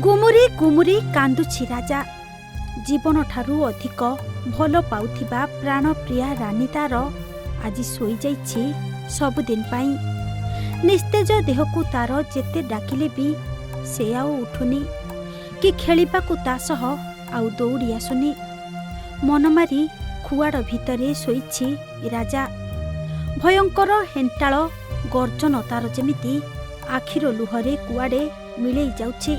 ଗୁମୁରି ଗୁମୁରି କାନ୍ଦୁଛି ରାଜା। ଜୀବନଠାରୁ ଅଧିକ ଭଲ ପାଉଥିବା ପ୍ରାଣପ୍ରିୟା ରାନୀ ତାର ଆଜି ଶୋଇଯାଇଛି ସବୁଦିନ ପାଇଁ। ନିସ୍ତେଜ ଦେହକୁ ତାର ଯେତେ ଡାକିଲେ ବି ସେ ଆଉ ଉଠୁନି କି ଖେଳିବାକୁ ତା ସହ ଆଉ ଦୌଡ଼ି ଆସୁନି। ମନମାରି ଖୁଆଡ଼ ଭିତରେ ଶୋଇଛି ରାଜା। ଭୟଙ୍କର ହେଣ୍ଟାଳ ଗର୍ଜନ ତାର ଯେମିତି ଆଖିର ଲୁହରେ କୁଆଡ଼େ ମିଳେଇ ଯାଉଛି।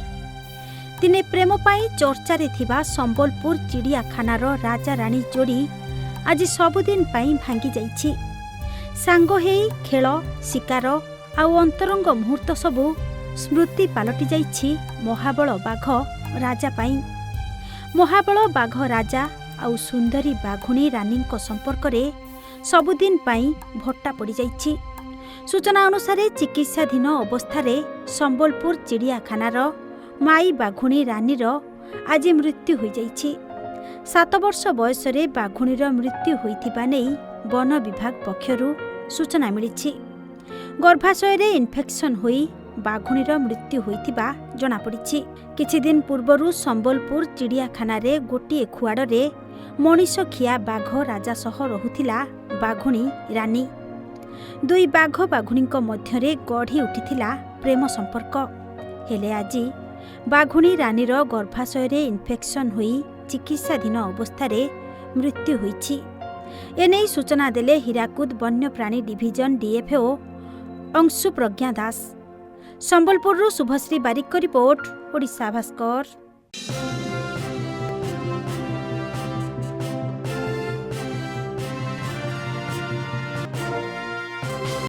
ଦିନେ ପ୍ରେମ ପାଇଁ ଚର୍ଚ୍ଚାରେ ଥିବା ସମ୍ବଲପୁର ଚିଡ଼ିଆଖାନାର ରାଜାରାଣୀ ଯୋଡ଼ି ଆଜି ସବୁଦିନ ପାଇଁ ଭାଙ୍ଗି ଯାଇଛି। ସାଙ୍ଗ ହେଇ ଖେଳ, ଶିକାର ଆଉ ଅନ୍ତରଙ୍ଗ ମୁହୂର୍ତ୍ତ ସବୁ ସ୍ମୃତି ପାଲଟି ଯାଇଛି ମହାବଳ ବାଘ ରାଜା ପାଇଁ। ମହାବଳ ବାଘ ରାଜା ଆଉ ସୁନ୍ଦରୀ ବାଘୁଣୀ ରାନୀଙ୍କ ସମ୍ପର୍କରେ ସବୁଦିନ ପାଇଁ ଭଟ୍ଟା ପଡ଼ିଯାଇଛି। ସୂଚନା ଅନୁସାରେ ଚିକିତ୍ସାଧୀନ ଅବସ୍ଥାରେ ସମ୍ବଲପୁର ଚିଡ଼ିଆଖାନାର ମାଇ ବାଘୁଣୀ ରାନୀର ଆଜି ମୃତ୍ୟୁ ହୋଇଯାଇଛି। 7 ବର୍ଷ ବୟସରେ ବାଘୁଣୀର ମୃତ୍ୟୁ ହୋଇଥିବା ନେଇ ବନ ବିଭାଗ ପକ୍ଷରୁ ସୂଚନା ମିଳିଛି। ଗର୍ଭାଶୟରେ ଇନଫେକ୍ସନ ହୋଇ ବାଘୁଣୀର ମୃତ୍ୟୁ ହୋଇଥିବା ଜଣାପଡ଼ିଛି। କିଛିଦିନ ପୂର୍ବରୁ ସମ୍ବଲପୁର ଚିଡ଼ିଆଖାନାରେ ଗୋଟିଏ ଖୁଆଡ଼ରେ ମଣିଷଖିଆ ବାଘ ରାଜା ସହ ରହୁଥିଲା ବାଘୁଣୀ ରାନୀ। ଦୁଇ ବାଘ ବାଘୁଣୀଙ୍କ ମଧ୍ୟରେ ଗଢ଼ି ଉଠିଥିଲା ପ୍ରେମ ସମ୍ପର୍କ। ହେଲେ ଆଜି ବାଘୁଣୀ ରାନୀର ଗର୍ଭାଶୟରେ ଇନଫେକ୍ସନ ହୋଇ ଚିକିତ୍ସାଧୀନ ଅବସ୍ଥାରେ ମୃତ୍ୟୁ ହୋଇଛି। ଏନେଇ ସୂଚନା ଦେଲେ ହୀରାକୁଦ ବନ୍ୟପ୍ରାଣୀ ଡିଭିଜନ ଡିଏଫ୍ଓ ଅଂଶୁ ପ୍ରଜ୍ଞା ଦାସ। ସମ୍ବଲପୁରରୁ ଶୁଭଶ୍ରୀ ବାରିକଙ୍କ ରିପୋର୍ଟ, ଓଡ଼ିଶା ଭାସ୍କର।